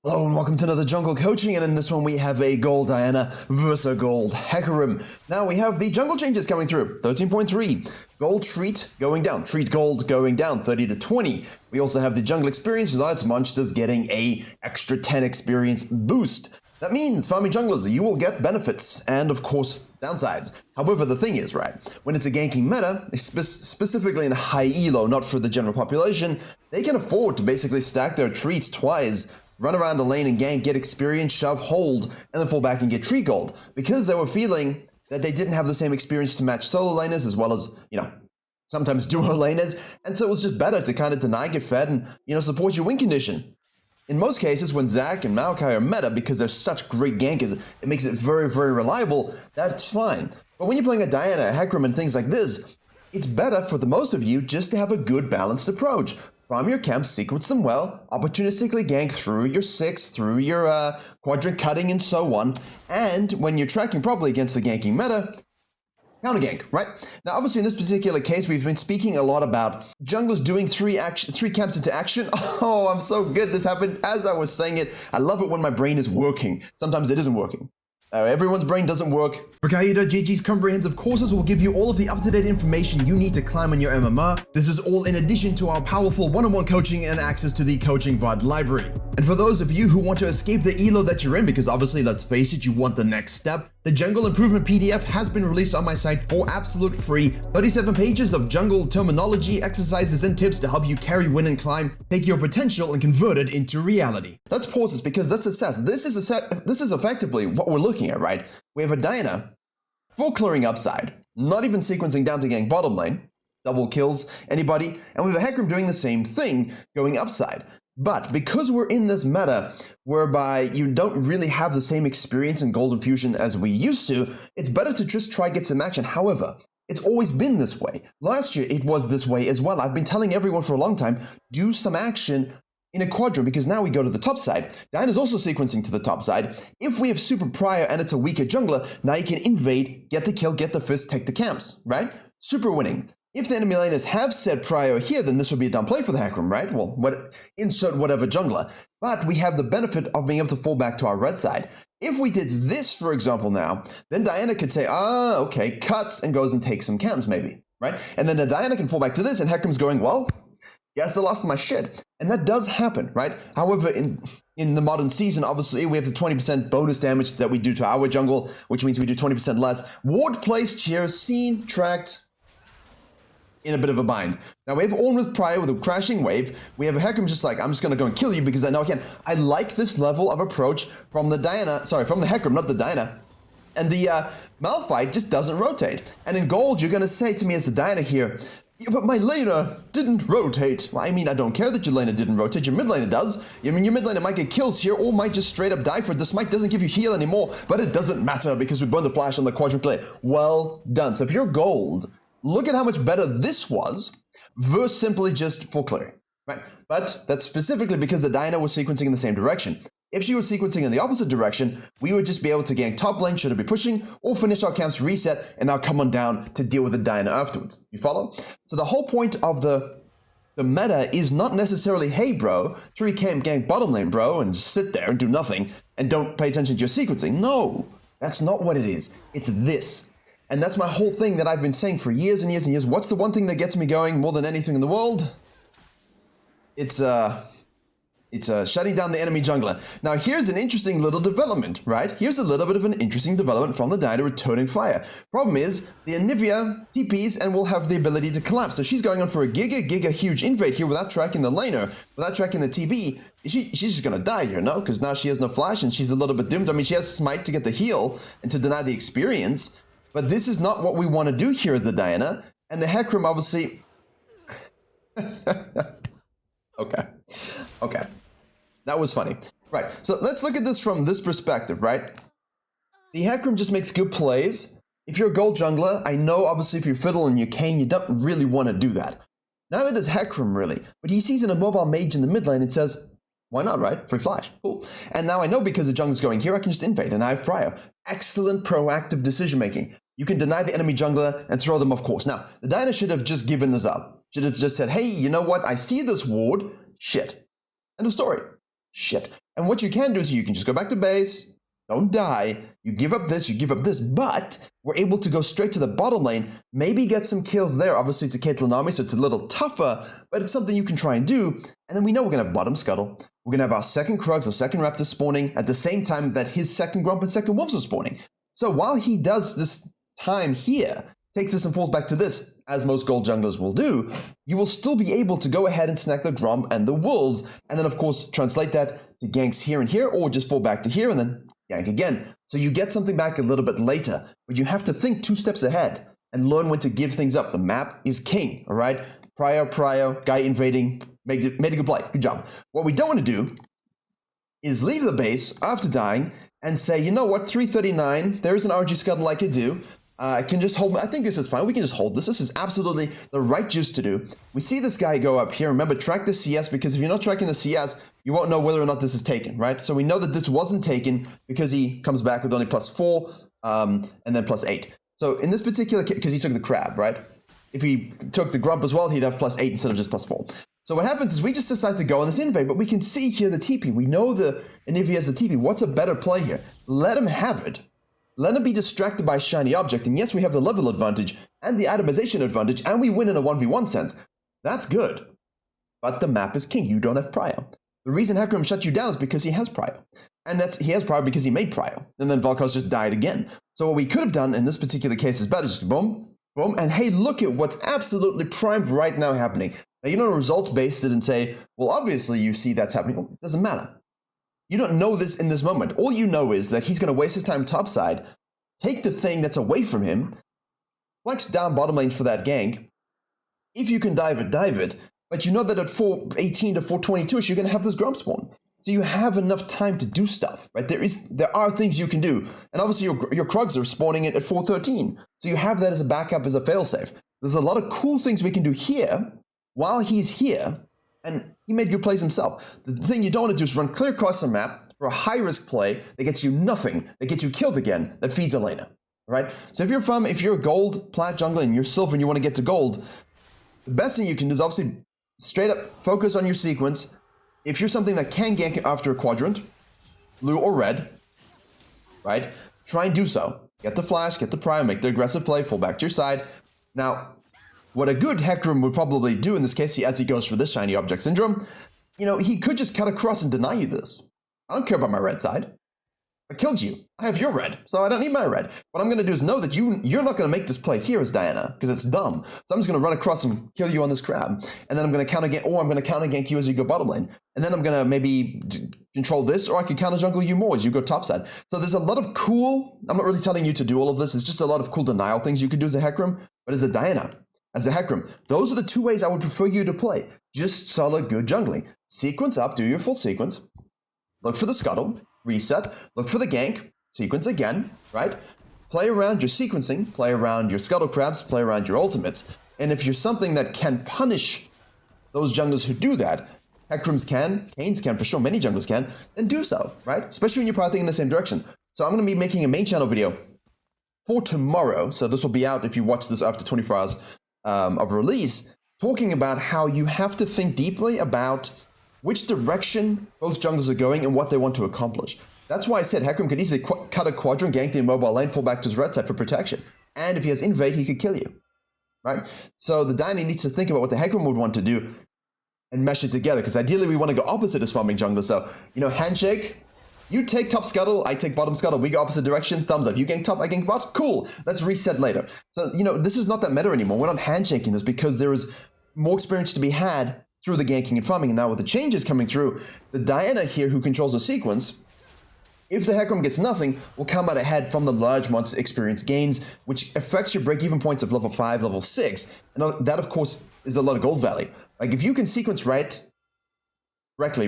Hello and welcome to another jungle coaching, and in this one we have a gold Diana versus a gold Hecarim. Now we have the jungle changes coming through. 13.3, gold treat going down, treat gold going down 30 to 20. We also have the jungle experience, that's monsters getting a extra 10 experience boost. That means farming junglers, you will get benefits and of course downsides. However, the thing is, right, when it's a ganking meta, specifically in high elo, not for the general population, they can afford to basically stack their treats twice, run around the lane and gank, get experience, shove, hold, and then fall back and get tree gold. Because they were feeling that they didn't have the same experience to match solo laners as well as, sometimes duo laners. And so it was just better to kind of deny, get fed, and, support your win condition. In most cases, when Zac and Maokai are meta, because they're such great gankers, it makes it very, very reliable, that's fine. But when you're playing a Diana, a Hecarim, and things like this, it's better for the most of you just to have a good balanced approach. Farm your camps, sequence them well, opportunistically gank through your 6, through your quadrant cutting and so on, and when you're tracking properly against the ganking meta, counter gank, right? Now obviously in this particular case we've been speaking a lot about junglers doing three camps into action. Oh, I'm so good, this happened as I was saying it. I love it when my brain is working. Sometimes it isn't working. Everyone's brain doesn't work. Virkayu.gg's comprehensive courses will give you all of the up-to-date information you need to climb on your MMR. This is all in addition to our powerful one-on-one coaching and access to the coaching VOD library. And for those of you who want to escape the elo that you're in, because obviously, let's face it, you want the next step, the Jungle Improvement PDF has been released on my site for absolute free. 37 pages of jungle terminology, exercises, and tips to help you carry, win, and climb, take your potential and convert it into reality. Let's pause this because let's assess. This is effectively what we're looking at, right? We have a Diana, full clearing upside, not even sequencing down to gank bottom lane, double kills anybody, and we have a Hecarim doing the same thing, going upside. But because we're in this meta whereby you don't really have the same experience in Golden Fusion as we used to, it's better to just try get some action. However, it's always been this way. Last year it was this way as well. I've been telling everyone for a long time, do some action in a quadrant, because now we go to the top side. Diana's also sequencing to the top side. If we have super prior and it's a weaker jungler, now you can invade, get the kill, get the fist, take the camps, right? Super winning. If the enemy laners have said prior here, then this would be a dumb play for the Hecarim, right? Well, insert whatever jungler. But we have the benefit of being able to fall back to our red side. If we did this, for example, now, then Diana could say, okay, cuts and goes and takes some camps maybe, right? And then the Diana can fall back to this and Hecarim's going, well, guess I lost my shit. And that does happen, right? However, in the modern season, obviously, we have the 20% bonus damage that we do to our jungle, which means we do 20% less. Ward placed here, seen, tracked, in a bit of a bind. Now we have Ornn with prior with a crashing wave. We have a Hecarim just like, I'm just gonna go and kill you because I know I can. I like this level of approach from the Hecarim, not the Diana. And the Malphite just doesn't rotate. And in gold, you're gonna say to me as the Diana here, yeah, but my laner didn't rotate. Well, I mean, I don't care that your laner didn't rotate, your mid laner does. I mean, your mid laner might get kills here or might just straight up die for it. The smite doesn't give you heal anymore, but it doesn't matter because we burn the flash on the quadrant play. Well done. So if you're gold, look at how much better this was versus simply just full clearing, right? But that's specifically because the Diana was sequencing in the same direction. If she was sequencing in the opposite direction, we would just be able to gank top lane, should it be pushing, or finish our camps, reset, and now come on down to deal with the Diana afterwards. You follow? So the whole point of the meta is not necessarily, hey bro, 3 camp gank bottom lane bro, and just sit there and do nothing, and don't pay attention to your sequencing. No, that's not what it is. It's this. And that's my whole thing that I've been saying for years and years and years. What's the one thing that gets me going more than anything in the world? It's shutting down the enemy jungler. Now here's an interesting little development, right? Here's a little bit of an interesting development from the Diana returning fire. Problem is, the Anivia TPs and will have the ability to collapse. So she's going on for a giga huge invade here without tracking the laner, without tracking the TP. She's just gonna die here, no? Because now she has no flash and she's a little bit doomed. I mean, she has smite to get the heal and to deny the experience. But this is not what we want to do here as the Diana. And the Hecarim obviously... Okay. That was funny. Right, so let's look at this from this perspective, right? The Hecarim just makes good plays. If you're a gold jungler, I know obviously if you're Fiddle and you're Kane, you don't really want to do that. Neither does Hecarim really. But he sees in a mobile mage in the mid lane and says, why not, right? Free flash, cool. And now I know because the jungler's going here, I can just invade and I have prior. Excellent proactive decision making. You can deny the enemy jungler and throw them off course. Now, the Diana should have just given this up. Should have just said, hey, you know what? I see this ward. Shit. End of story. Shit. And what you can do is you can just go back to base, don't die, you give up this, but we're able to go straight to the bottom lane, maybe get some kills there. Obviously, it's a Caitlyn army, so it's a little tougher, but it's something you can try and do. And then we know we're going to have bottom scuttle. We're going to have our second Krugs, our second Raptor spawning at the same time that his second Grump and second Wolves are spawning. So while he does this time here, takes this and falls back to this, as most gold junglers will do, you will still be able to go ahead and snack the Grump and the Wolves, and then of course translate that to ganks here and here, or just fall back to here and then gank again. So you get something back a little bit later, but you have to think 2 steps ahead and learn when to give things up. The map is king, all right? Prior, guy invading, made a good play, good job. What we don't want to do is leave the base after dying and say, you know what, 339, there is an RG scuttle I could do. I can just hold, I think this is fine, we can just hold this. This is absolutely the right juice to do. We see this guy go up here. Remember, track the CS, because if you're not tracking the CS, you won't know whether or not this is taken, right? So we know that this wasn't taken because he comes back with only +4 and then +8. So in this particular case, because he took the crab, right? If he took the grump as well, he'd have +8 instead of just +4. So what happens is we just decide to go on this invade, but we can see here the TP. We know and if he has the TP, what's a better play here? Let him have it. Let him be distracted by a shiny object, and yes, we have the level advantage and the itemization advantage, and we win in a 1v1 sense. That's good. But the map is king. You don't have prio. The reason Hecarim shut you down is because he has prio. And he has prio because he made prio. And then Vel'Koz just died again. So what we could have done in this particular case is better, just boom, boom, and hey, look at what's absolutely primed right now happening. Now, you don't results-based it and say, well, obviously you see that's happening. Well, it doesn't matter. You don't know this in this moment. All you know is that he's going to waste his time topside, take the thing that's away from him, flex down bottom lane for that gank. If you can dive it. But you know that at 418 to 422ish, you're going to have this grump spawn. So you have enough time to do stuff, right? There are things you can do. And obviously your Krugs are spawning it at 413. So you have that as a backup, as a failsafe. There's a lot of cool things we can do here while he's here. And he made good plays himself. The thing you don't want to do is run clear across the map for a high-risk play that gets you nothing, that gets you killed again, that feeds a laner, right? So if you're a gold plat jungler and you're silver and you want to get to gold, the best thing you can do is obviously straight up focus on your sequence. If you're something that can gank after a quadrant, blue or red, right? Try and do so. Get the flash, get the prio, make the aggressive play, fall back to your side. Now, what a good Hecarim would probably do in this case, as he goes for this shiny object syndrome, he could just cut across and deny you this. I don't care about my red side. I killed you. I have your red, so I don't need my red. What I'm going to do is know that you're not going to make this play here as Diana, because it's dumb. So I'm just going to run across and kill you on this crab. And then I'm going to counter gank, or I'm going to counter gank you as you go bottom lane. And then I'm going to maybe control this, or I could counter jungle you more as you go topside. So there's a lot of cool, I'm not really telling you to do all of this, it's just a lot of cool denial things you can do as a Hecarim, but as a Diana, as a Hecarim, those are the 2 ways I would prefer you to play. Just solid, good jungling. Sequence up, do your full sequence. Look for the scuttle, reset, look for the gank, sequence again, right? Play around your sequencing, play around your scuttle crabs, play around your ultimates. And if you're something that can punish those junglers who do that, Hecarims can, Kanes can, for sure, many junglers can, then do so, right? Especially when you're piloting in the same direction. So I'm going to be making a main channel video for tomorrow. So this will be out if you watch this after 24 hours of release, talking about how you have to think deeply about which direction both junglers are going and what they want to accomplish. That's why I said Hecarim could easily cut a quadrant, gank the immobile lane, fall back to his red side for protection. And if he has invade, he could kill you, right? So the Diana needs to think about what the Hecarim would want to do and mesh it together, because ideally we want to go opposite as farming jungler. So, handshake, you take top scuttle, I take bottom scuttle, we go opposite direction, thumbs up. You gank top, I gank bot, cool. Let's reset later. So, this is not that meta anymore. We're not handshaking this because there is more experience to be had through the ganking and farming. And now with the changes coming through, the Diana here who controls the sequence, if the Hecarim gets nothing, will come out ahead from the large monster experience gains, which affects your break-even points of level 5, level 6. And that, of course, is a lot of gold value. Like, if you can sequence correctly,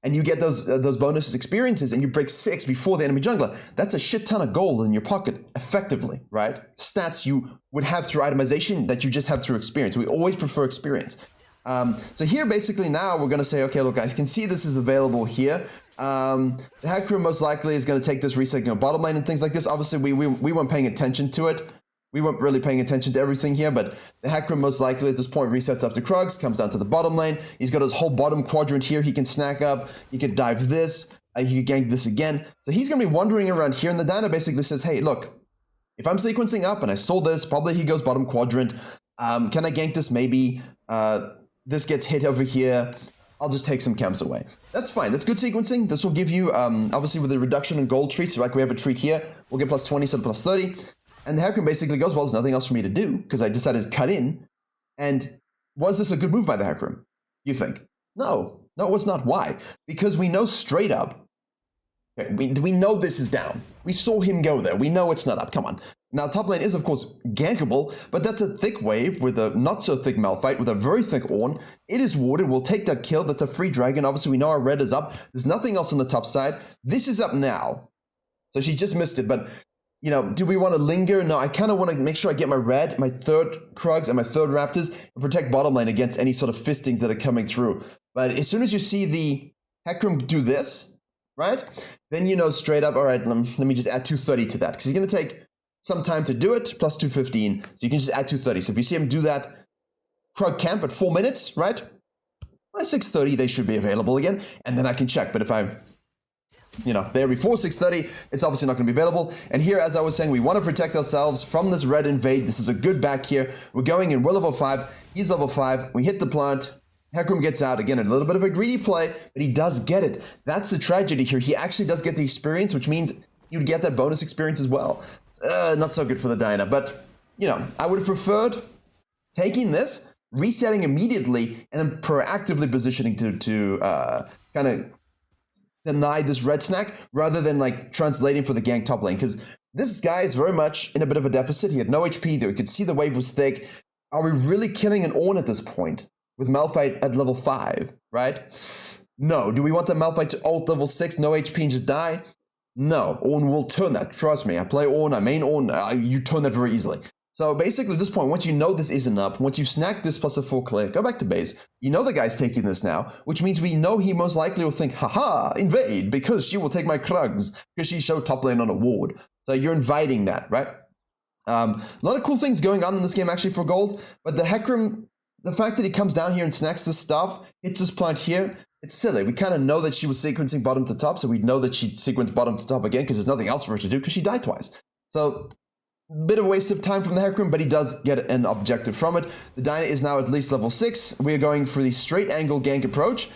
and you get those bonus experiences and you break 6 before the enemy jungler, that's a shit ton of gold in your pocket, effectively, right? Stats you would have through itemization that you just have through experience. We always prefer experience. So here, basically, now we're going to say, okay, look, guys, you can see this is available here. The Hecarim most likely is going to take this reset, bottom lane and things like this. Obviously, we weren't paying attention to it. We weren't really paying attention to everything here, but the Hecarim most likely at this point resets up to Krugs, comes down to the bottom lane. He's got his whole bottom quadrant here. He can snack up. He could dive this. He could gank this again. So he's going to be wandering around here, and the Diana basically says, hey, look, if I'm sequencing up and I saw this, probably he goes bottom quadrant. Can I gank this? Maybe. This gets hit over here. I'll just take some camps away. That's fine. That's good sequencing. This will give you, obviously with the reduction in gold treats, like we have a treat here, we'll get plus 20 instead of plus 30. And the Hecarim basically goes, well, there's nothing else for me to do because I decided to cut in. And was this a good move by the Hecarim, you think? No, it was not. Why? Because we know straight up, okay, we know this is down. We saw him go there. We know it's not up. Come on. Now, top lane is, of course, gankable, but that's a thick wave with a not-so-thick Malphite, with a very thick Ornn. It is warded. We'll take that kill. That's a free dragon. Obviously, we know our red is up. There's nothing else on the top side. This is up now. So she just missed it, but, you know, do we want to linger? No, I kind of want to make sure I get my red, my third Krugs, and my third Raptors, and protect bottom lane against any sort of fistings that are coming through. But as soon as you see the Hecarim do this, right, then you know straight up, all right, let me just add 230 to that, because he's going to take some time to do it, plus 215, so you can just add 230. So if you see him do that Krug camp at 4 minutes, right, by 6:30 they should be available again, and then I can check. But if I'm, you know, there before 6:30, it's obviously not going to be available. And here, as I was saying, we want to protect ourselves from this red invade. This is a good back here. We're going in. We're level 5. He's level 5. We hit the plant. Hecarim gets out. Again, a little bit of a greedy play, but he does get it. That's the tragedy here. He actually does get the experience, which means you'd get that bonus experience as well. Not so good for the Diana, but, you know, I would have preferred taking this, resetting immediately, and then proactively positioning to kind of deny this red snack rather than like translating for the gank top lane, because this guy is very much in a bit of a deficit. He had no HP there. You could see the wave was thick. Are we really killing an Ornn at this point with Malphite at level 5, right? No. Do we want the Malphite to ult level 6, no HP, and just die? No. Ornn will turn that. Trust me. I play Ornn. I main Ornn. You turn that very easily. So basically at this point, once you know this isn't up, once you snack this plus a full clear, go back to base. You know the guy's taking this now, which means we know he most likely will think, haha, invade, because she will take my Krugs, because she showed top lane on a ward. So you're inviting that, right? A lot of cool things going on in this game actually for gold, but the Hecarim, the fact that he comes down here and snacks this stuff, hits this plant here, it's silly. We kind of know that she was sequencing bottom to top, so we know that she'd sequence bottom to top again because there's nothing else for her to do because she died twice. So bit of waste of time from the Hecarim, but he does get an objective from it. The Diana is now at least level 6. We are going for the straight angle gank approach.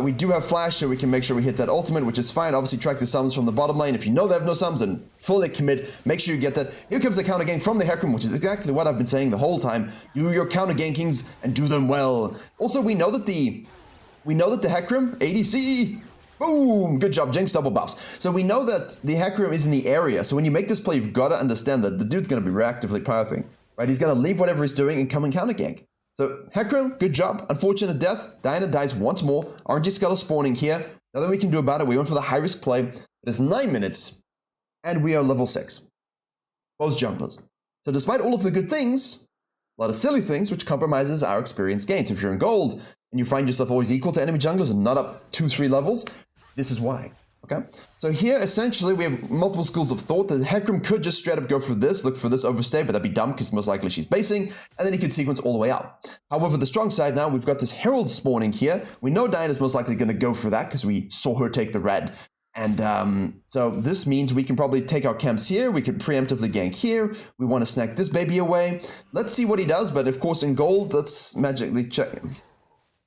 We do have flash, so we can make sure we hit that ultimate, which is fine. Obviously, track the sums from the bottom lane. If you know they have no sums, then fully commit. Make sure you get that. Here comes the counter gank from the Hecarim, which is exactly what I've been saying the whole time. Do your counter gankings and do them well. Also, we know that the Hecarim ADC. Boom! Good job, Jinx, double buffs. So we know that the Hecarim is in the area, so when you make this play, you've got to understand that the dude's going to be reactively pathing, right? He's going to leave whatever he's doing and come and counter gank. So Hecarim, good job. Unfortunate death. Diana dies once more. RNG Scuttle spawning here. Nothing we can do about it. We went for the high-risk play. It is 9 minutes, and we are level 6. Both junglers. So despite all of the good things, a lot of silly things, which compromises our experience gains. If you're in gold, and you find yourself always equal to enemy junglers and not up 2-3 levels, this is why, okay? So here, essentially, we have multiple schools of thought. The Hecarim could just straight up go for this, look for this overstay, but that'd be dumb because most likely she's basing, and then he could sequence all the way out. However, the strong side now, we've got this Herald spawning here. We know Diana's most likely going to go for that because we saw her take the red. And so this means we can probably take our camps here. We could preemptively gank here. We want to snack this baby away. Let's see what he does, but of course in gold, let's magically check him.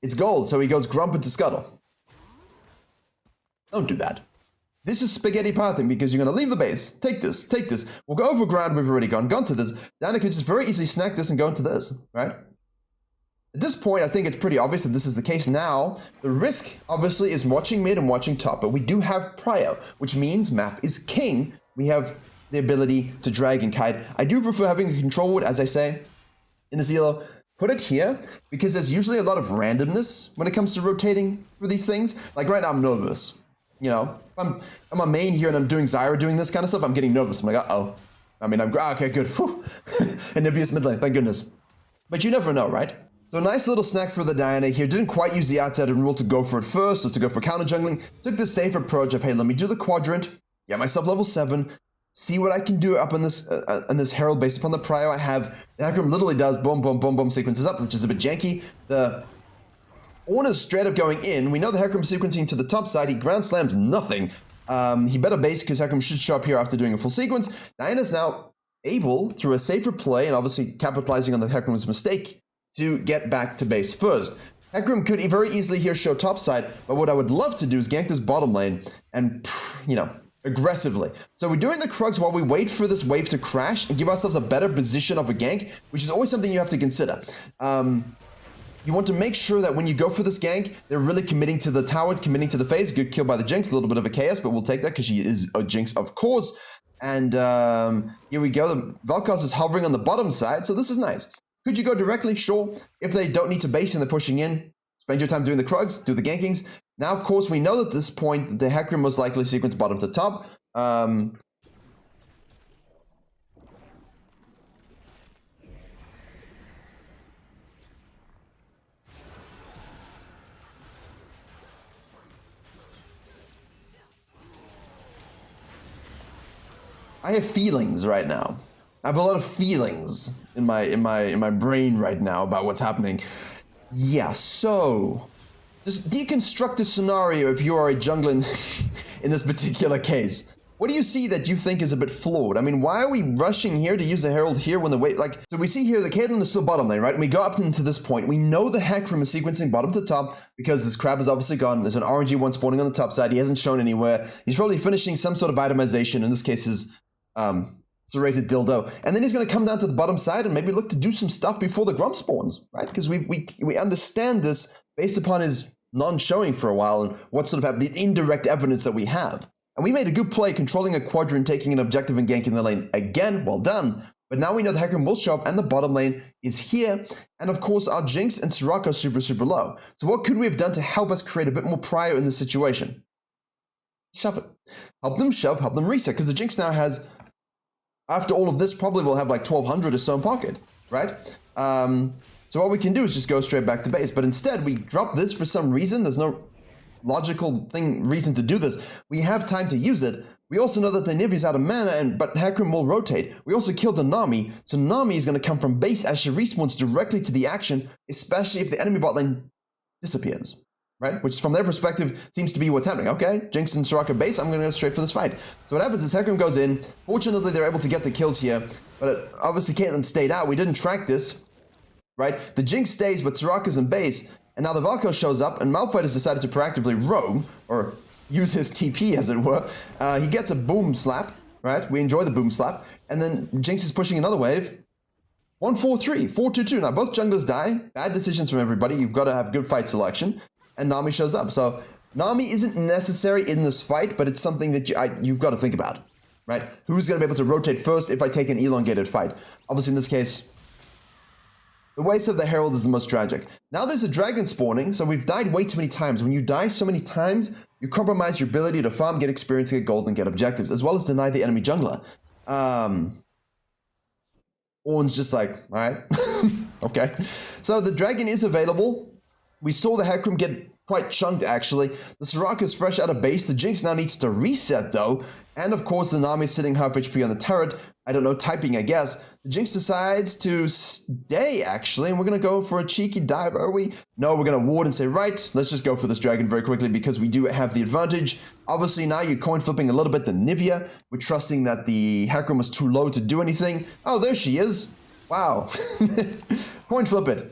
It's gold, so he goes Grump into Scuttle. Don't do that. This is spaghetti pathing because you're going to leave the base. Take this, take this. We'll go over ground. We've already gone to this. Diana can just very easily snack this and go into this, right? At this point, I think it's pretty obvious that this is the case now. The risk, obviously, is watching mid and watching top, but we do have Prio, which means map is king. We have the ability to drag and kite. I do prefer having a control wood, as I say, in the elo. Put it here, because there's usually a lot of randomness when it comes to rotating for these things. Like right now, I'm nervous. You know, I'm a main here and I'm doing Zyra doing this kind of stuff. I'm getting nervous. I'm like, uh-oh. I mean, okay, good. And Nivea's mid lane, thank goodness. But you never know, right? So a nice little snack for the Diana here. Didn't quite use the outside rule to go for it first or to go for counter jungling. Took the safe approach of, hey, let me do the quadrant. Get myself level 7. see what I can do up in this Herald based upon the prio I have. The Hecarim literally does boom, boom, boom, boom, sequences up, which is a bit janky. The Ornn is straight up going in. We know the Hecarim sequencing to the top side. He ground slams nothing. He better base because Hecarim should show up here after doing a full sequence. Diana's now able, through a safer play and obviously capitalizing on the Hecarim's mistake, to get back to base first. Hecarim could very easily here show topside, but what I would love to do is gank this bottom lane and, you know, aggressively. So we're doing the Krugs while we wait for this wave to crash and give ourselves a better position of a gank, which is always something you have to consider. You want to make sure that when you go for this gank, they're really committing to the tower, committing to the phase. Good kill by the Jinx, a little bit of a chaos, but we'll take that because she is a Jinx, of course. And here we go. The Vel'Koz is hovering on the bottom side, so this is nice. Could you go directly? Sure. If they don't need to base and they're pushing in, spend your time doing the Krugs, do the gankings. Now, of course, we know at this point the Hecarim most likely sequence bottom to top. I have feelings right now. I have a lot of feelings in my brain right now about what's happening. Yeah, so just deconstruct the scenario if you are a jungler in this particular case. What do you see that you think is a bit flawed? I mean, why are we rushing here to use the Herald here when the wait, like, so we see here the Caitlyn is still bottom lane, right? And we go up into this point. We know the Hecarim is sequencing bottom to top because this crab is obviously gone. There's an RNG one spawning on the top side. He hasn't shown anywhere. He's probably finishing some sort of itemization. In this case is serrated dildo. And then he's going to come down to the bottom side and maybe look to do some stuff before the Grump spawns, right? Because we understand this based upon his non-showing for a while and what sort of the indirect evidence that we have. And we made a good play controlling a quadrant, taking an objective and ganking the lane. Again, well done. But now we know the Hecarim will show up and the bottom lane is here. And of course, our Jinx and Soraka are super, super low. So what could we have done to help us create a bit more prio in this situation? Shove it. Help them shove, help them reset. Because the Jinx now has, after all of this, probably will have like 1200 or so in pocket, right? So what we can do is just go straight back to base. But instead, we drop this for some reason. There's no logical reason to do this. We have time to use it. We also know that the Nivi's out of mana, but Hecarim will rotate. We also killed the Nami, so Nami is going to come from base as she respawns directly to the action, especially if the enemy bot lane disappears, right? Which from their perspective seems to be what's happening. Okay, Jinx and Soraka base, I'm going to go straight for this fight. So what happens is Hecarim goes in. Fortunately, they're able to get the kills here, but obviously Caitlyn stayed out. We didn't track this, right? The Jinx stays, but Soraka's in base. And now the Vel'Koz shows up, and Malphite has decided to proactively roam, or use his TP, as it were. He gets a boom slap, right? We enjoy the boom slap. And then Jinx is pushing another wave. 1-4-3, 4-2-2. Now, both junglers die. Bad decisions from everybody. You've got to have good fight selection. And Nami shows up. So, Nami isn't necessary in this fight, but it's something that you've got to think about, right? Who's going to be able to rotate first if I take an elongated fight? Obviously, in this case, the waste of the Herald is the most tragic. Now there's a dragon spawning, so we've died way too many times. When you die so many times, you compromise your ability to farm, get experience, get gold, and get objectives, as well as deny the enemy jungler. Ornn's just like, all right, okay. So the dragon is available. We saw the Hecarim get quite chunked, actually. The Soraka is fresh out of base. The Jinx now needs to reset, though. And, of course, the Nami is sitting half HP on the turret. I don't know, typing, I guess. The Jinx decides to stay, actually, and we're going to go for a cheeky dive, are we? No, we're going to ward and say, right, let's just go for this dragon very quickly because we do have the advantage. Obviously, now you're coin flipping a little bit the Nivea. We're trusting that the Hecarim was too low to do anything. Oh, there she is. Wow. Coin flip it.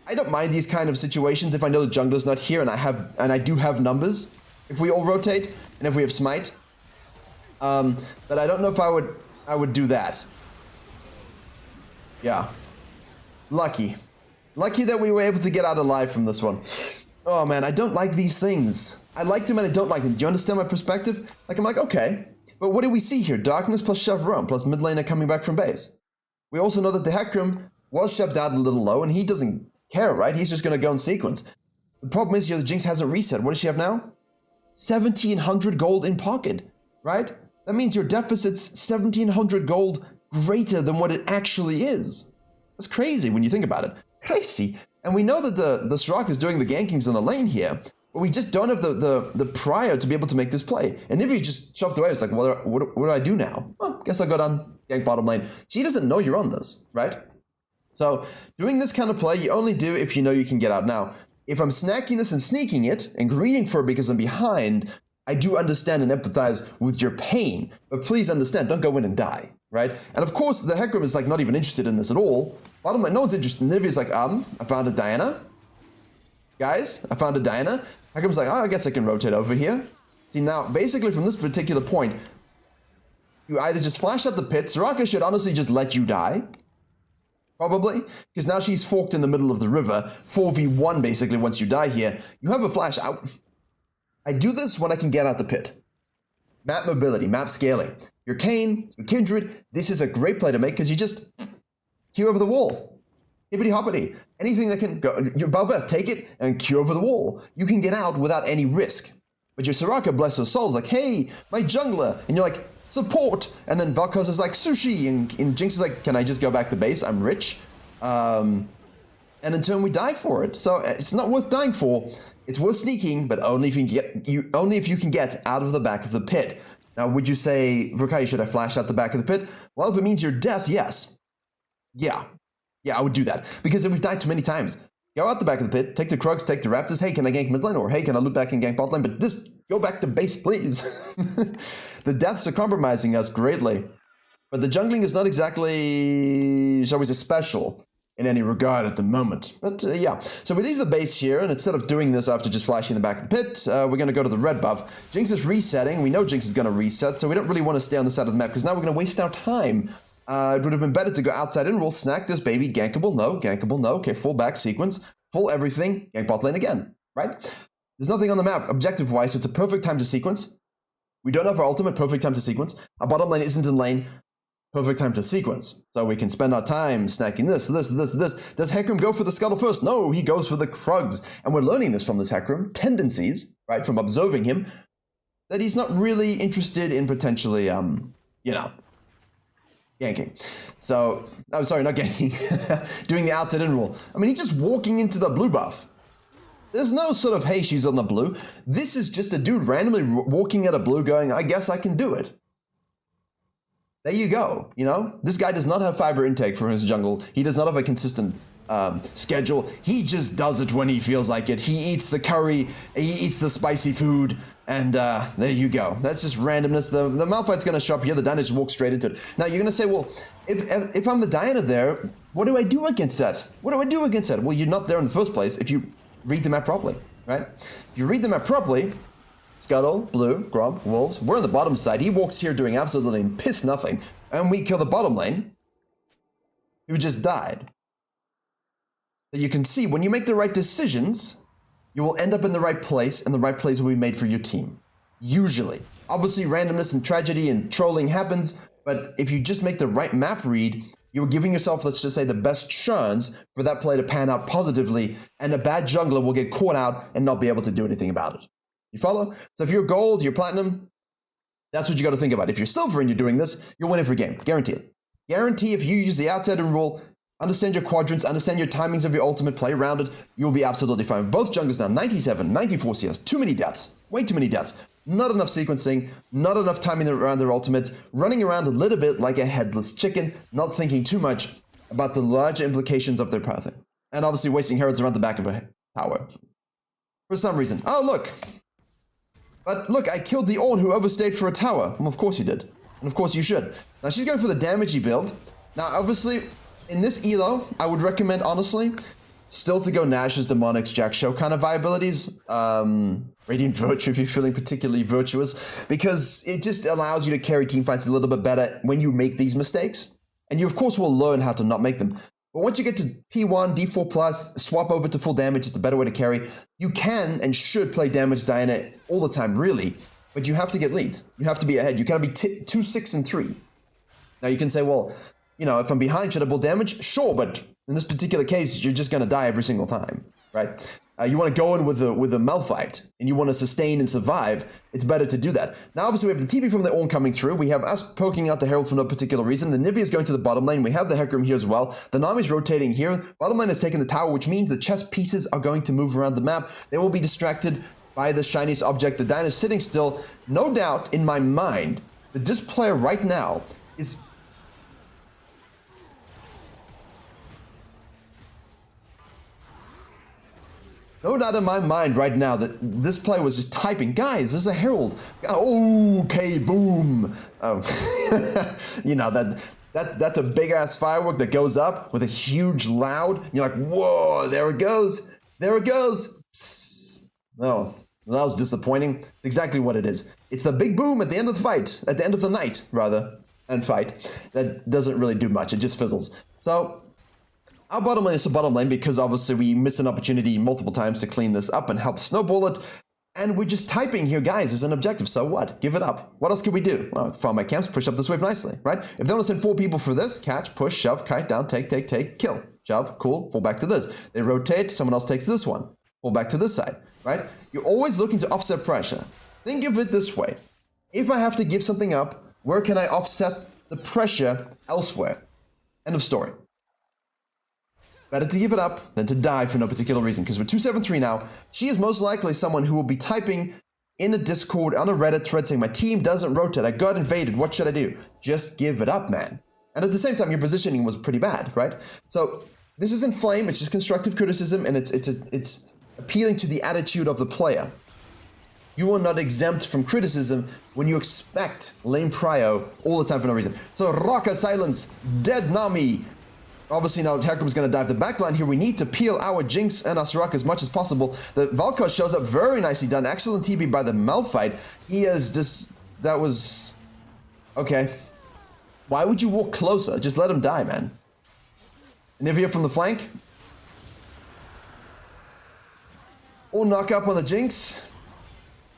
I don't mind these kind of situations if I know the jungler's not here and I do have numbers. If we all rotate and if we have smite. But I don't know if I would do that. Yeah. Lucky that we were able to get out alive from this one. Oh man, I don't like these things. I like them and I don't like them. Do you understand my perspective? Like, I'm like, okay. But what do we see here? Darkness plus shove roam plus mid laner coming back from base. We also know that the Hecarim was shoved out a little low and he doesn't care, right? He's just going to go in sequence. The problem is here, the Jinx hasn't reset. What does she have now? 1,700 gold in pocket, right? That means your deficit's 1,700 gold greater than what it actually is. That's crazy when you think about it. Crazy. And we know that the Soraka is doing the gankings in the lane here, but we just don't have the prio to be able to make this play. And if you just shoved away, it's like, what do I do now? Huh, well, guess I'll go down, gank bottom lane. She doesn't know you're on this, right? So doing this kind of play, you only do if you know you can get out. Now, if I'm snacking this and sneaking it and greeting for it because I'm behind, I do understand and empathize with your pain. But please understand, don't go in and die, right? And of course, the Hecarim is like not even interested in this at all. Bottom lane, no one's interested. Nivea's like, I found a Diana. Guys, I found a Diana. Hecarim's like, I guess I can rotate over here. See, now, basically from this particular point, you either just flash out the pit. Soraka should honestly just let you die. Probably, because now she's forked in the middle of the river. 4v1 basically once you die here. You have a flash out. I do this when I can get out the pit. Map mobility, map scaling. Your Kayn, your Kindred, this is a great play to make because you just queue over the wall. Hippity hoppity. Anything that can go, your Balveth, take it and queue over the wall. You can get out without any risk. But your Soraka, bless her soul, is like, hey, my jungler. And you're like, support. And then Vel'Koz is like, sushi. And Jinx is like, can I just go back to base? I'm rich. And in turn, we die for it. So it's not worth dying for. It's worth sneaking, but only if you can get out of the back of the pit. Now, would you say, Virkayu, should I flash out the back of the pit? Well, if it means your death, yes. Yeah, I would do that. Because we've died too many times. Go out the back of the pit, take the Krugs, take the Raptors. Hey, can I gank mid lane? Or hey, can I loop back and gank bot lane? But just go back to base, please. The deaths are compromising us greatly. But the jungling is not exactly, shall we say, special in any regard at the moment. But yeah, so we leave the base here, and instead of doing this after just flashing the back of the pit, we're going to go to the red buff. Jinx is resetting. We know Jinx is going to reset, so we don't really want to stay on the side of the map, because now we're going to waste our time. It would have been better to go outside in. We'll snack this baby. Gankable, no. Gankable, no. Okay, full back sequence. Full everything. Gank bot lane again, right? There's nothing on the map objective-wise, so it's a perfect time to sequence. We don't have our ultimate, perfect time to sequence. Our bottom lane isn't in lane, perfect time to sequence. So we can spend our time snacking this. Does Hecarim go for the scuttle first? No, he goes for the Krugs. And we're learning this from this Hecarim. Tendencies, right, from observing him, that he's not really interested in potentially, ganking. So, I'm sorry, not ganking. Doing the outside in rule. I mean, he's just walking into the blue buff. There's no sort of, hey, she's on the blue. This is just a dude randomly walking at a blue going, I guess I can do it. There you go, you know? This guy does not have fiber intake for his jungle. He does not have a consistent schedule. He just does it when he feels like it. He eats the curry, he eats the spicy food, and there you go. That's just randomness. The Malphite's going to show up here. The Diana just walks straight into it. Now, you're going to say, well, if I'm the Diana there, what do I do against that? What do I do against that? Well, you're not there in the first place if you read the map properly, right? If you read the map properly, Scuttle, Blue, Gromp, Wolves, we're on the bottom side. He walks here doing absolutely piss nothing, and we kill the bottom lane. He just died. So you can see, when you make the right decisions, you will end up in the right place, and the right place will be made for your team. Usually. Obviously, randomness and tragedy and trolling happens, but if you just make the right map read, you're giving yourself, let's just say, the best chance for that play to pan out positively, and a bad jungler will get caught out and not be able to do anything about it. You follow? So if you're gold, you're platinum, that's what you got to think about. If you're silver and you're doing this, you'll win every game. Guarantee it. Guarantee if you use the outsider rule, understand your quadrants, understand your timings of your ultimate, play around it, you'll be absolutely fine. Both junglers now, 97, 94 CS, too many deaths, way too many deaths. Not enough sequencing, not enough timing around their ultimates, running around a little bit like a headless chicken, not thinking too much about the larger implications of their pathing. And obviously wasting heralds around the back of a tower. For some reason. Oh, look. But look, I killed the Ornn who overstayed for a tower. Well, of course you did. And of course you should. Now she's going for the damagey build. Now, obviously, in this elo, I would recommend, honestly, still to go Nash's Demonics Jack Show kind of viabilities. Radiant Virtue if you're feeling particularly virtuous. Because it just allows you to carry teamfights a little bit better when you make these mistakes. And you, of course, will learn how to not make them. But once you get to P1, D4+, swap over to full damage, it's a better way to carry. You can and should play damage Diana all the time, really. But you have to get leads. You have to be ahead. You cannot be 2, 6, and 3. Now you can say, well, you know, if I'm behind, should I build damage? Sure, but in this particular case, you're just going to die every single time, right? You want to go in with a Malphite, and you want to sustain and survive. It's better to do that. Now, obviously, we have the TP from the Ornn coming through. We have us poking out the Herald for no particular reason. The Nivea is going to the bottom lane. We have the Hecarim here as well. The Nami's rotating here. Bottom lane has taken the tower, which means the chess pieces are going to move around the map. They will be distracted by the shiniest object. The Diana is sitting still. No doubt in my mind that this player right now is... No doubt in my mind right now that this player was just typing, guys, there's a herald. Okay, boom. You know, that's a big ass firework that goes up with a huge loud. You're like, whoa, there it goes. There it goes. Psst. No, that was disappointing. It's exactly what it is. It's the big boom at the end of the fight, at the end of the night, rather, and fight. That doesn't really do much. It just fizzles. So our bottom lane is the bottom lane because obviously we missed an opportunity multiple times to clean this up and help snowball it. And we're just typing here, guys, as an objective. So what? Give it up. What else could we do? Well, farm my camps, push up this wave nicely, right? If they want to send 4 people for this, catch, push, shove, kite down, take, kill. Shove, cool, fall back to this. They rotate, someone else takes this one. Fall back to this side, right? You're always looking to offset pressure. Think of it this way. If I have to give something up, where can I offset the pressure elsewhere? End of story. Better to give it up than to die for no particular reason, because we're 273 now. She is most likely someone who will be typing in a Discord, on a Reddit thread saying, my team doesn't rotate, I got invaded, what should I do? Just give it up, man. And at the same time, your positioning was pretty bad, right? So this isn't flame, it's just constructive criticism, and it's appealing to the attitude of the player. You are not exempt from criticism when you expect lame prio all the time for no reason. So Raka silence, dead Nami. Obviously now Hecarim's going to dive the backline here. We need to peel our Jinx and Asurak as much as possible. The Valkos shows up very nicely done. Excellent TB by the Malphite. He is just... That was... Okay. Why would you walk closer? Just let him die, man. Nivea from the flank. Or knock up on the Jinx.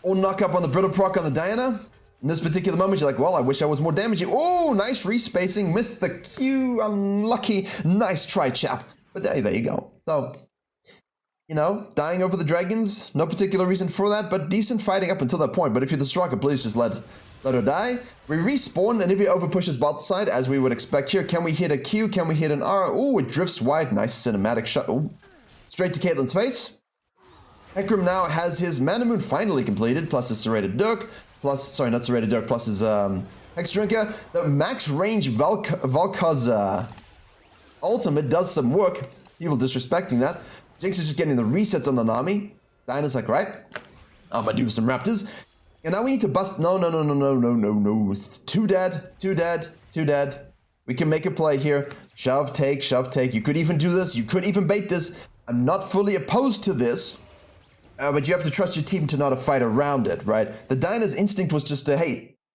Or knock up on the Brittle proc on the Diana. In this particular moment, you're like, well, I wish I was more damaging. Oh, nice respacing. Missed the Q. Unlucky. Nice try, chap. But there you go. So, you know, dying over the dragons. No particular reason for that, but decent fighting up until that point. But if you're the striker, please just let her die. We respawn, and if he overpushes bot side, as we would expect here, can we hit a Q? Can we hit an R? Oh, it drifts wide. Nice cinematic shot. Oh, straight to Caitlyn's face. Hecarim now has his Mana Moon finally completed, plus his Serrated Dirk. Plus, sorry, not Serrated Dirk, plus his Hex Drinker. The max range Valkaz ultimate does some work. People disrespecting that. Jinx is just getting the resets on the Nami. Diana's like, right, I'm gonna do some Raptors. And now we need to bust. No. Two dead. We can make a play here. Shove, take. You could even do this. You could even bait this. I'm not fully opposed to this. But you have to trust your team to not fight around it, right? The Diana's instinct was just to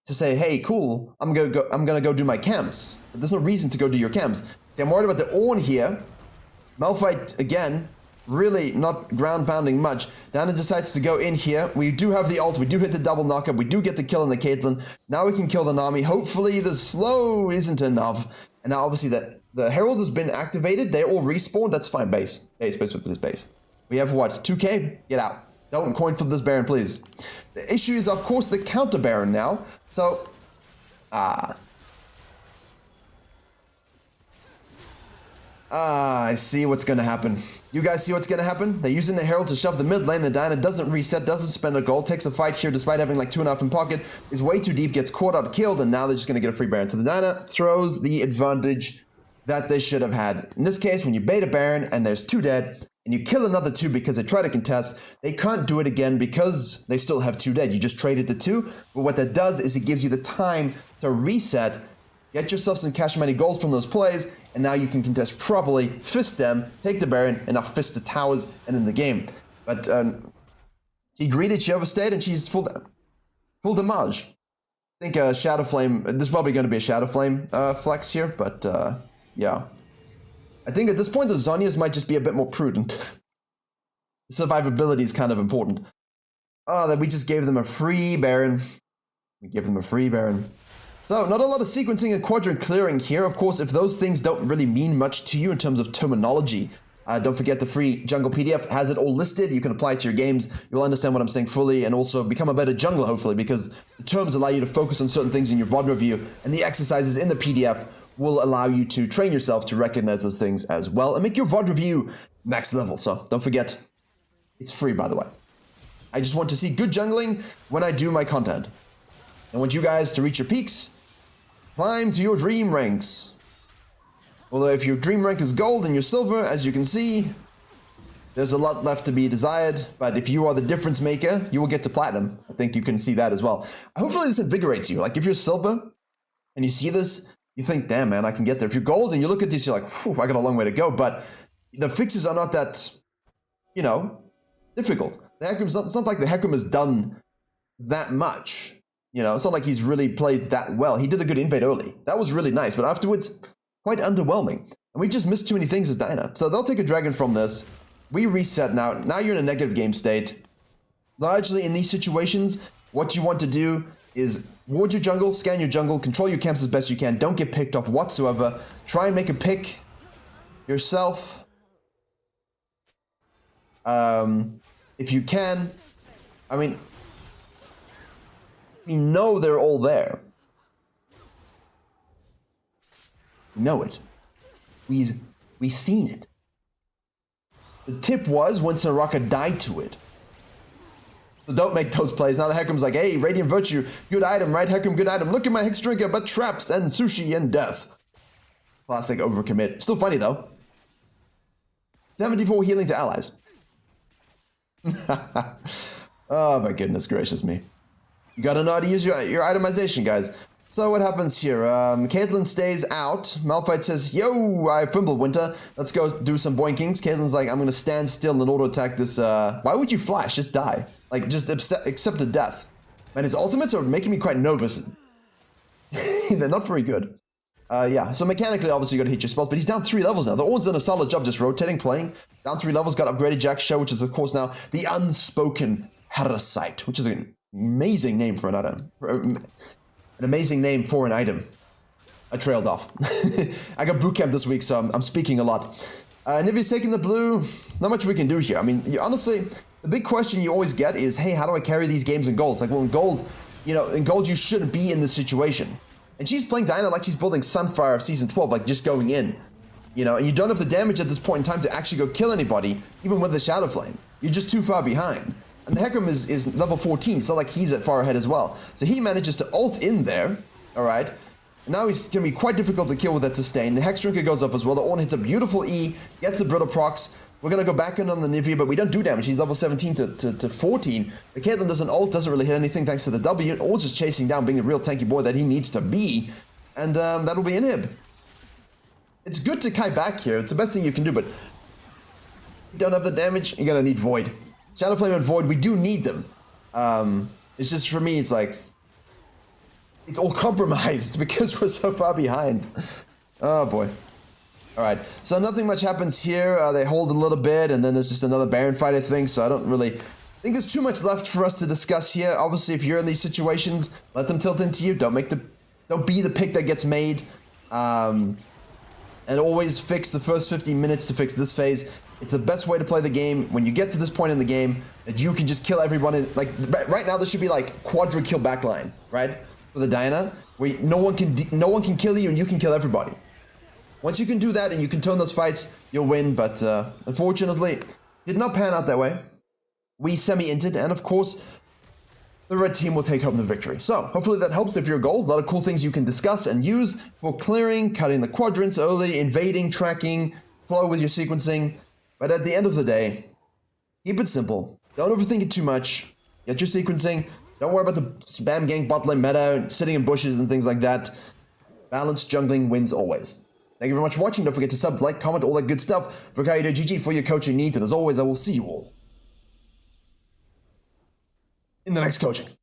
say, hey, cool, I'm gonna go do my camps. But there's no reason to go do your camps. See, I'm worried about the Ornn here. Malphite, again, really not ground pounding much. Diana decides to go in here. We do have the ult, we do hit the double knockup, we do get the kill on the Caitlyn. Now we can kill the Nami. Hopefully the slow isn't enough. And now obviously the Herald has been activated. They all respawned. That's fine, base. We have what? 2k? Get out. Don't coin flip this Baron, please. The issue is, of course, the counter Baron now. So, I see what's going to happen. You guys see what's going to happen? They're using the Herald to shove the mid lane. The Diana doesn't reset, doesn't spend a gold, takes a fight here despite having like 2.5 in pocket, is way too deep, gets caught out, killed, and now they're just going to get a free Baron. So the Diana throws the advantage that they should have had. In this case, when you bait a Baron and there's 2 dead, and you kill another 2 because they try to contest, they can't do it again because they still have 2 dead. You just traded the 2, but what that does is it gives you the time to reset, get yourself some cash money gold from those plays, and now you can contest properly, fist them, take the Baron, and now fist the towers and in the game. But she greeted, she overstayed, and she's full damage. I think Shadow Flame, there's probably going to be a Shadow Flame flex here, but yeah. I think at this point, the Zhonya's might just be a bit more prudent. Survivability is kind of important. Oh, that we just gave them a free Baron. So, not a lot of sequencing and quadrant clearing here. Of course, if those things don't really mean much to you in terms of terminology, don't forget the free jungle PDF has it all listed. You can apply it to your games. You'll understand what I'm saying fully and also become a better jungler, hopefully, because the terms allow you to focus on certain things in your VOD review, and the exercises in the PDF will allow you to train yourself to recognize those things as well and make your VOD review next level. So don't forget, it's free, by the way. I just want to see good jungling when I do my content. I want you guys to reach your peaks Climb to your dream ranks. Although if your dream rank is gold and you're silver, as you can see, there's a lot left to be desired. But if you are the difference maker, you will get to platinum. I think you can see that as well. Hopefully this invigorates you. Like if you're silver and you see this, you think, damn man, I can get there. If you're gold and you look at this, you're like, phew, I got a long way to go. But the fixes are not that, you know, difficult. It's not like the Hecarim has done that much. You know, it's not like he's really played that well. He did a good invade early. That was really nice. But afterwards, quite underwhelming. And we've just missed too many things as Diana. So they'll take a dragon from this. We reset now. Now you're in a negative game state. Largely in these situations, what you want to do is ward your jungle, scan your jungle, control your camps as best you can. Don't get picked off whatsoever. Try and make a pick yourself. If you can. I mean, we know they're all there. We know it. We've seen it. The tip was when Soraka died to it. So don't make those plays. Now the Hecarim's like, hey, Radiant Virtue, good item, right? Hecarim, good item. Look at my Hex Drinker, but traps and sushi and death. Classic overcommit. Still funny though. 74 healing to allies. Oh my goodness gracious me. You gotta know how to use your itemization, guys. So what happens here? Caitlyn stays out. Malphite says, yo, I fumbled Winter. Let's go do some boinkings. Caitlyn's like, I'm gonna stand still and auto-attack this. Why would you flash? Just die. Like, just accept the death. Man, his ultimates are making me quite nervous. They're not very good. Yeah, so mechanically, obviously, you gotta hit your spells, but he's down 3 levels now. The Orn's done a solid job just rotating, playing. Down 3 levels, got upgraded Jack's Show, which is, of course, now the Unspoken Parasite, which is an amazing name for an item. An amazing name for an item. I trailed off. I got bootcamp this week, so I'm speaking a lot. Nivea's taking the blue. Not much we can do here. I mean, honestly, the big question you always get is, hey, how do I carry these games in gold? It's like, well, in gold, you know, in gold you shouldn't be in this situation. And she's playing Diana like she's building Sunfire of Season 12, like just going in. You know, and you don't have the damage at this point in time to actually go kill anybody, even with the Shadow Flame. You're just too far behind. And the Hecarim is level 14, so like he's at far ahead as well. So he manages to ult in there, alright? Now he's going to be quite difficult to kill with that sustain. The Hex Drinker goes up as well. The Ornn hits a beautiful E, gets the Brittle procs. We're going to go back in on the Nivea, but we don't do damage. He's level 17 to 14. The Caitlyn doesn't ult, doesn't really hit anything thanks to the W. Ornn's just chasing down, being the real tanky boy that he needs to be. And that'll be inhib. It's good to Kai back here. It's the best thing you can do, but you don't have the damage, you're going to need Void. Shadow Flame and Void, we do need them. It's just, for me, it's like, it's all compromised because we're so far behind. Oh boy. Alright, so nothing much happens here. They hold a little bit, and then there's just another Baron fight, I think, so I don't really think there's too much left for us to discuss here. Obviously, if you're in these situations, let them tilt into you. Don't be the pick that gets made. And always fix the first 15 minutes to fix this phase. It's the best way to play the game when you get to this point in the game that you can just kill everybody. Like right now, this should be like quadra kill backline, right? For the Diana, where no one can kill you and you can kill everybody. Once you can do that and you can turn those fights, you'll win. But unfortunately, did not pan out that way. We semi-inted, and of course, the red team will take home the victory. So hopefully that helps if you're gold. A lot of cool things you can discuss and use for clearing, cutting the quadrants early, invading, tracking, flow with your sequencing. But at the end of the day, keep it simple. Don't overthink it too much. Get your sequencing. Don't worry about the spam gank bot lane meta, sitting in bushes and things like that. Balanced jungling wins always. Thank you very much for watching. Don't forget to sub, like, comment, all that good stuff. Virkayu.gg for your coaching needs. And as always, I will see you all in the next coaching.